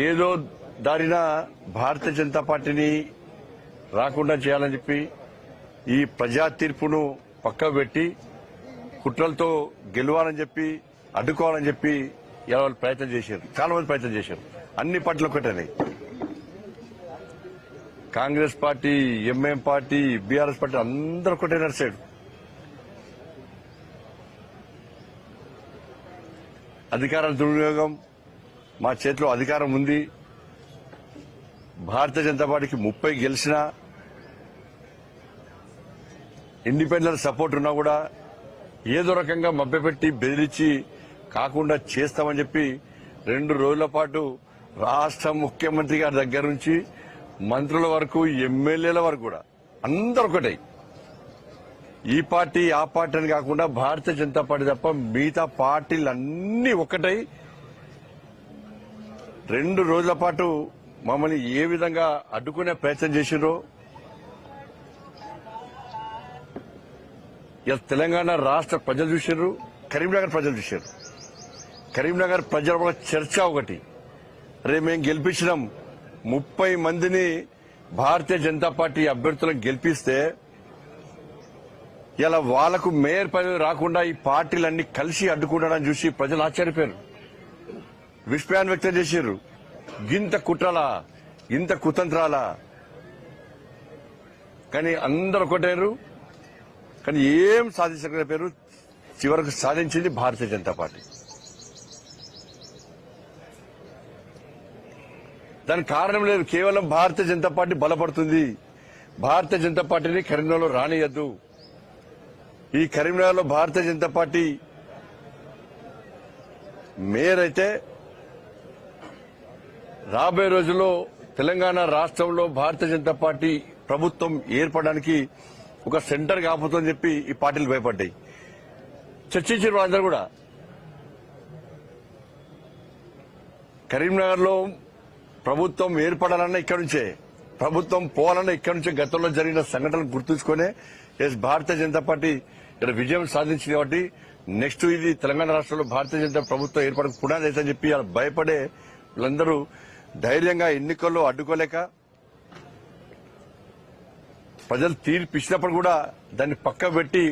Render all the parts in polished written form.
ఏదో దారిన భారతీయ జనతా పార్టీని రాకుండా చేయాలని చెప్పి ఈ ప్రజా తీర్పును పక్కకు పెట్టి కుట్రలతో గెలవాలని చెప్పి అడ్డుకోవాలని చెప్పి ఇలా వాళ్ళు ప్రయత్నం చేశారు. చాలా మంది ప్రయత్నం చేశారు. అన్ని పార్టీలు ఒకటేనాయి. Congress party, MIM party, BRS party అందరూ ఒకటే నడిచాడు. అధికార దుర్వినియోగం, మా చేతిలో అధికారం ఉంది, భారతీయ జనతా పార్టీకి 30 గెలిచినా ఇండిపెండెంట్ సపోర్ట్ ఉన్నా కూడా ఏదో రకంగా మభ్యపెట్టి బెదిరించి కాకుండా చేస్తామని చెప్పి 2 రోజుల పాటు రాష్ట్ర ముఖ్యమంత్రి గారి దగ్గర నుంచి మంత్రుల వరకు, ఎమ్మెల్యేల వరకు కూడా అందరూ ఒకటే. ఈ పార్టీ ఆ పార్టీ అని కాకుండా భారతీయ జనతా పార్టీ తప్ప మిగతా పార్టీలన్నీ ఒకటై 2 రోజుల పాటు మమ్మల్ని ఏ విధంగా అడ్డుకునే ప్రయత్నం చేసిండ్రో ఇలా తెలంగాణ రాష్ట్ర ప్రజలు చూశారు, కరీంనగర్ ప్రజలు చూశారు. కరీంనగర్ ప్రజల చర్చ ఒకటి, రేపు మేము గెలిపించినాం 30 మందిని భారతీయ జనతా పార్టీ అభ్యర్థులను గెలిపిస్తే ఇలా వాళ్లకు మేయర్ పదవి రాకుండా ఈ పార్టీలన్నీ కలిసి అడ్డుకుంటాడని చూసి ప్రజలు ఆశ్చర్యపోయారు, విస్మయాన్ని వ్యక్తం చేశారు. గింత కుట్రలా, ఇంత కుతంత్రాలా? కానీ అందరూ ఒకటేరు, కానీ ఏం సాధించలేకపోయారు. చివరకు సాధించింది భారతీయ జనతా పార్టీ. దానికి కారణం లేదు, కేవలం భారతీయ జనతా పార్టీ బలపడుతుంది. భారతీయ జనతా పార్టీని కరీంనగర్లో రానియద్దు. ఈ కరీంనగర్లో భారతీయ జనతా పార్టీ మేయర్ అయితే రాబోయే రోజుల్లో తెలంగాణ రాష్ట్రంలో భారతీయ జనతా పార్టీ ప్రభుత్వం ఏర్పడడానికి ఒక సెంటర్ కాకపోతుందని చెప్పి ఈ పార్టీలు భయపడ్డాయి. చర్చించారు వాళ్ళందరూ కూడా. కరీంనగర్లో ప్రభుత్వం ఏర్పడాలన్నా ఇక్కడి నుంచే, ప్రభుత్వం పోవాలన్నా ఇక్కడి నుంచే గతంలో జరిగిన సంఘటనలు గుర్తుంచుకునే భారతీయ జనతా పార్టీ ఇక్కడ విజయం సాధించింది. కాబట్టి నెక్స్ట్ ఇది తెలంగాణ రాష్ట్రంలో భారతీయ జనతా ప్రభుత్వం ఏర్పడక పునాది అవుతుందని చెప్పి భయపడే వీళ్ళందరూ ధైర్యంగా ఎన్నికల్లో అడ్డుకోలేక ప్రజలు తీర్పు ఇచ్చినప్పుడు కూడా దాన్ని పక్క పెట్టి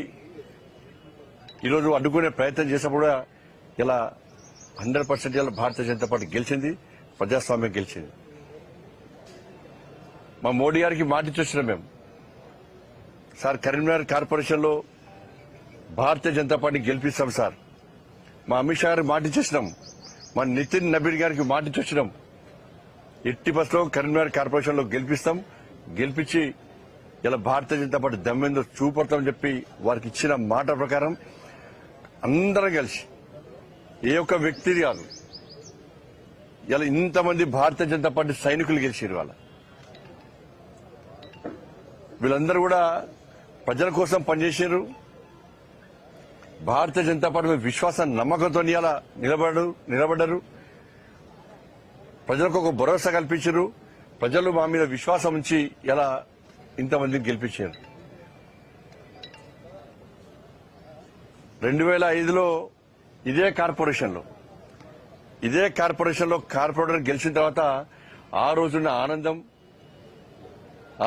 ఈరోజు అడ్డుకునే ప్రయత్నం చేసినప్పుడు కూడా ఇలా 100% ఇలా భారతీయ జనతా పార్టీ గెలిచింది, ప్రజాస్వామ్యం గెలిచింది. మా మోడీ గారికి మాట ఇచ్చొచ్చినాం మేము, సార్ కరీంనగర్ కార్పొరేషన్ లో భారతీయ జనతా పార్టీ గెలిపిస్తాం సార్. మా అమిత్ షా గారికి మాట ఇచ్చేసినాం, మా నితిన్ నబీన్ గారికి మాట ఇచ్చొచ్చినాం. ఎట్టి బస్లో కరీంనగర్ కార్పొరేషన్ లో గెలిపిస్తాం, గెలిపించి ఇలా భారతీయ జనతా పార్టీ దమ్మెందో చూపడతామని చెప్పి వారికి ఇచ్చిన మాట ప్రకారం అందరం కలిసి, ఏ ఒక్క వ్యక్తి కాదు, ఇలా ఇంతమంది భారతీయ జనతా పార్టీ సైనికులు గెలిచారు. వీళ్ళందరూ కూడా ప్రజల కోసం పనిచేశారు. భారతీయ జనతా పార్టీ మీద విశ్వాసం, నమ్మకంతో ఇలా నిలబడ్డారు. ప్రజలకు ఒక భరోసా కల్పించారు. ప్రజలు మా మీద విశ్వాసం ఉంచి ఇలా ఇంతమందిని గెలిపించారు. 2005లో ఇదే కార్పొరేషన్లో కార్పొరేటర్ గెలిచిన తర్వాత ఆ రోజున్న ఆనందం,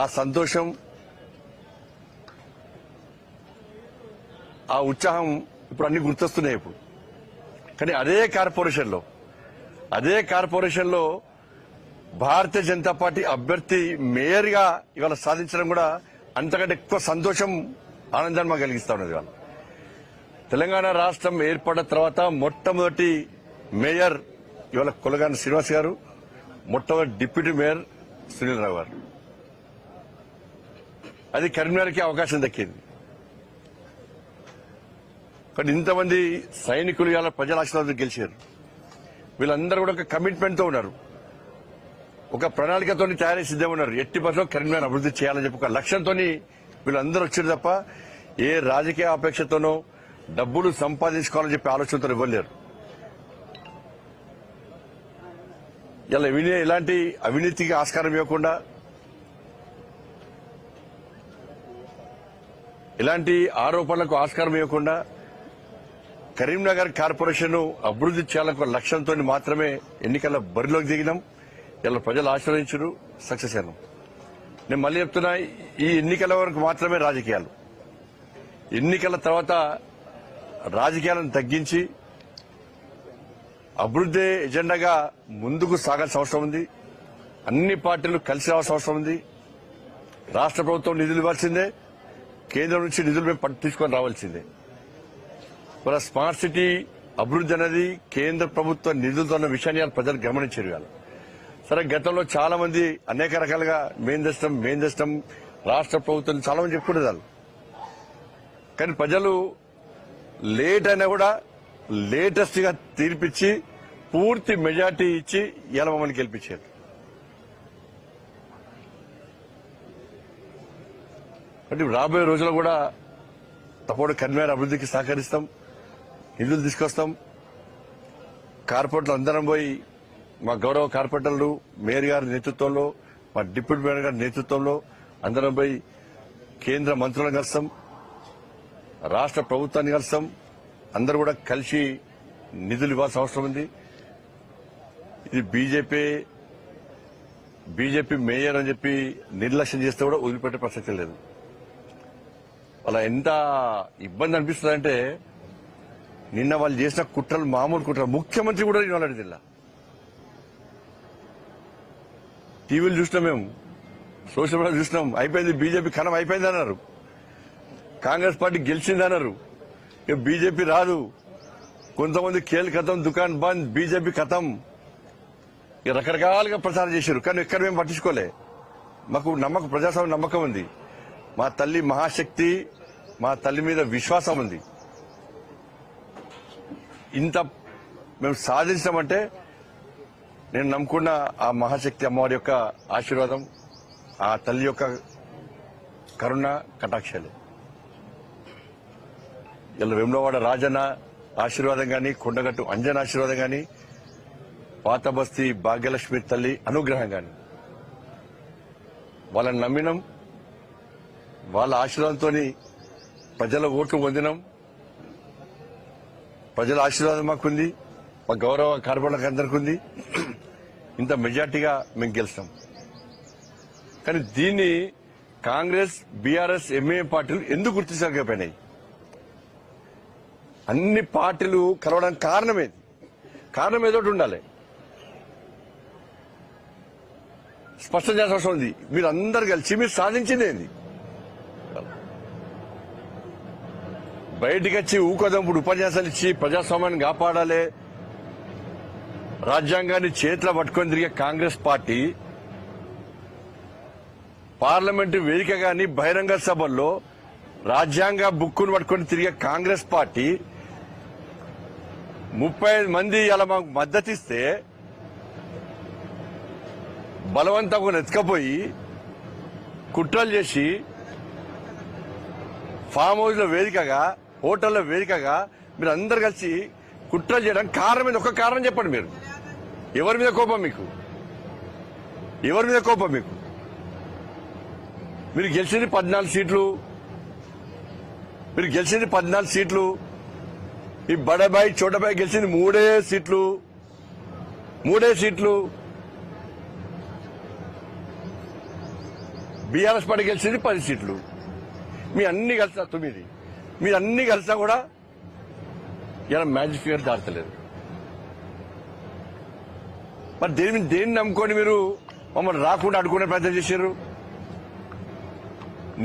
ఆ సంతోషం, ఆ ఉత్సాహం ఇప్పుడు అన్ని గుర్తొస్తున్నాయి ఇప్పుడు. కానీ అదే కార్పొరేషన్లో భారతీయ జనతా పార్టీ అభ్యర్థి మేయర్ గా ఇవాళ సాధించడం కూడా అంతకంటే ఎక్కువ సంతోషం, ఆనందాన్ని మాకు కలిగిస్తా ఉన్నది. ఇవాళ తెలంగాణ రాష్ట్రం ఏర్పడిన తర్వాత మొట్టమొదటి మేయర్ ఇవాళ కొలగాని శ్రీనివాస్ గారు, మొట్టమొదటి డిప్యూటీ మేయర్ సునీల్ రావు గారు. అది కరీంనగర్కి అవకాశం దక్కింది. కానీ ఇంతమంది సైనికులు ఇవాళ ప్రజల ఆశీర్వాదం గెలిచారు. వీళ్ళందరూ కూడా ఒక కమిట్మెంట్ తో ఉన్నారు, ఒక ప్రణాళికతో తయారై సిద్ధంగా ఉన్నారు. ఎట్టి పరిస్థితుల్లో కరీంనగర్ అభివృద్ధి చేయాలని చెప్పి ఒక లక్ష్యంతో వీళ్ళందరూ వచ్చారు తప్ప ఏ రాజకీయ అపేక్షతోనో డబ్బులు సంపాదించుకోవాలని చెప్పి ఆలోచనతో ఇవ్వలేరు. ఇలా ఎలాంటి అవినీతికి ఆస్కారం ఇవ్వకుండా, ఎలాంటి ఆరోపణలకు ఆస్కారం ఇవ్వకుండా కరీంనగర్ కార్పొరేషన్ అభివృద్ధి చేయాలనే లక్ష్యంతో మాత్రమే ఎన్నికల బరిలోకి దిగినాం. ఇలా ప్రజలు ఆశీర్వదించరు, సక్సెస్ అయినాం. నేను మళ్ళీ చెప్తున్నా, ఈ ఎన్నికల వరకు మాత్రమే రాజకీయాలు. ఎన్నికల తర్వాత రాజకీయాలను తగ్గించి అభివృద్ధి ఎజెండాగా ముందుకు సాగాల్సిన అవసరం ఉంది. అన్ని పార్టీలు కలిసి రావాల్సిన అవసరం ఉంది. రాష్ట్ర ప్రభుత్వం నిధులు ఇవ్వాల్సిందే, కేంద్రం నుంచి నిధులు మేము తీసుకొని రావాల్సిందే. మన స్మార్ట్ సిటీ అభివృద్ధి అనేది కేంద్ర ప్రభుత్వ నిధులతో ఉన్న విషయాన్ని ప్రజలు గమనించారు. ఇవాళ సరే, గతంలో చాలా మంది అనేక రకాలుగా మేం తెస్తాం రాష్ట్ర ప్రభుత్వం చాలా మంది చెప్పుకునేదాళ్ళు. కానీ ప్రజలు లేట్ అయినా కూడా లేటెస్ట్ గా తీర్పిచ్చి పూర్తి మెజార్టీ ఇచ్చి ఇలా మమ్మల్ని గెలిపించారు. అంటే రాబోయే రోజుల్లో కూడా తప్పకుండా కన్వేర్ అభివృద్ధికి సహకరిస్తాం, నిధులు తీసుకొస్తాం. కార్పొరేటర్లు అందరం పోయి మా గౌరవ కార్పొరేటర్లు మేయర్ గారి నేతృత్వంలో, మా డిప్యూటీ మేయర్ గారి నేతృత్వంలో అందరం పోయి కేంద్ర మంత్రులను కలుస్తాం, రాష్ట్ర ప్రభుత్వాన్ని కలుస్తాం. అందరూ కూడా కలిసి నిధులు ఇవ్వాల్సిన అవసరం ఉంది. ఇది బీజేపీ మేయర్ అని చెప్పి నిర్లక్ష్యం చేస్తే కూడా వదిలిపెట్టే ప్రసక్తి లేదు. అలా ఎంత ఇబ్బంది అనిపిస్తుందంటే, నిన్న వాళ్ళు చేసిన కుట్రలు మామూలు కుట్రలు. ముఖ్యమంత్రి కూడా ఇవ్వాలి జిల్లా టీవీలు చూసినాం, మేము సోషల్ మీడియా చూసినాం. అయిపోయింది, బీజేపీ కణం అయిపోయింది అన్నారు. కాంగ్రెస్ పార్టీ గెలిచిందన్నారు. ఇక బీజేపీ రాదు. కొంతమంది ఖేల్ ఖతం, దుకాన్ బంద్, బీజేపీ ఖతం, ఇక రకరకాలుగా ప్రచారం చేశారు. కానీ ఎక్కడ మేము పట్టించుకోలే. మాకు ప్రజాస్వామ్య నమ్మకం ఉంది. మా తల్లి మహాశక్తి, మా తల్లి మీద విశ్వాసం ఉంది. ఇంత మేము సాధించామంటే నేను నమ్ముకున్న ఆ మహాశక్తి అమ్మవారి యొక్క ఆశీర్వాదం, ఆ తల్లి యొక్క కరుణ కటాక్షాలు. ఇలా వేములవాడ రాజన్న ఆశీర్వాదం గాని, కొండగట్టు అంజన ఆశీర్వాదం గాని, పాత బస్తీ భాగ్యలక్ష్మి తల్లి అనుగ్రహం గాని, వాళ్ళని నమ్మినాం. వాళ్ళ ఆశీర్వాదంతో ప్రజల ఓట్లు పొందినాం. ప్రజల ఆశీర్వాదం మాకుంది, మా గౌరవ కార్పొరేటర్లకు అందరికీ ఉంది. ఇంత మెజార్టీగా మేము గెలుస్తాం. కానీ దీన్ని కాంగ్రెస్, బీఆర్ఎస్, ఎంఐఎం పార్టీలు ఎందుకు గుర్తించకపోయినాయి? అన్ని పార్టీలు కలవడానికి కారణం ఏదో ఉండాలి. స్పష్టం చేయాల్సిన అవసరం ఉంది. మీరు అందరు కలిసి మీరు సాధించింది ఏంది? బయటికి వచ్చి ఊకదంపుడు ఉపన్యాసాలు ఇచ్చి ప్రజాస్వామ్యాన్ని కాపాడాలి, రాజ్యాంగాన్ని చేతిలో పట్టుకొని తిరిగే కాంగ్రెస్ పార్టీ పార్లమెంటు వేదిక గాని, బహిరంగ సభల్లో రాజ్యాంగ బుక్కును పట్టుకొని తిరిగే కాంగ్రెస్ పార్టీ 35 మంది ఇలా మాకు మద్దతిస్తే బలవంతంగా ఎత్తుకపోయి కుట్రలు చేసి ఫామ్ హౌస్ లో వేదికగా, హోటల్లో వేదికగా మీరు అందరు కలిసి కుట్రలు చేయడానికి కారణం మీద ఒక కారణం చెప్పండి. మీరు ఎవరి మీద కోపం మీకు? మీరు గెలిచింది 14 సీట్లు. ఈ బడబాయి చోటబాయి గెలిచింది 3 సీట్లు. బీఆర్ఎస్ పార్టీ గెలిచింది 10 సీట్లు. మీ అన్ని కలిసా 9. మీరు అన్ని కలిసా కూడా ఇలా మ్యాజిక్ ఫిగర్ దాటలేదు. మరి దేన్ని నమ్ముకొని మీరు మమ్మల్ని రాకుండా అడ్డుకునే ప్రయత్నం చేశారు?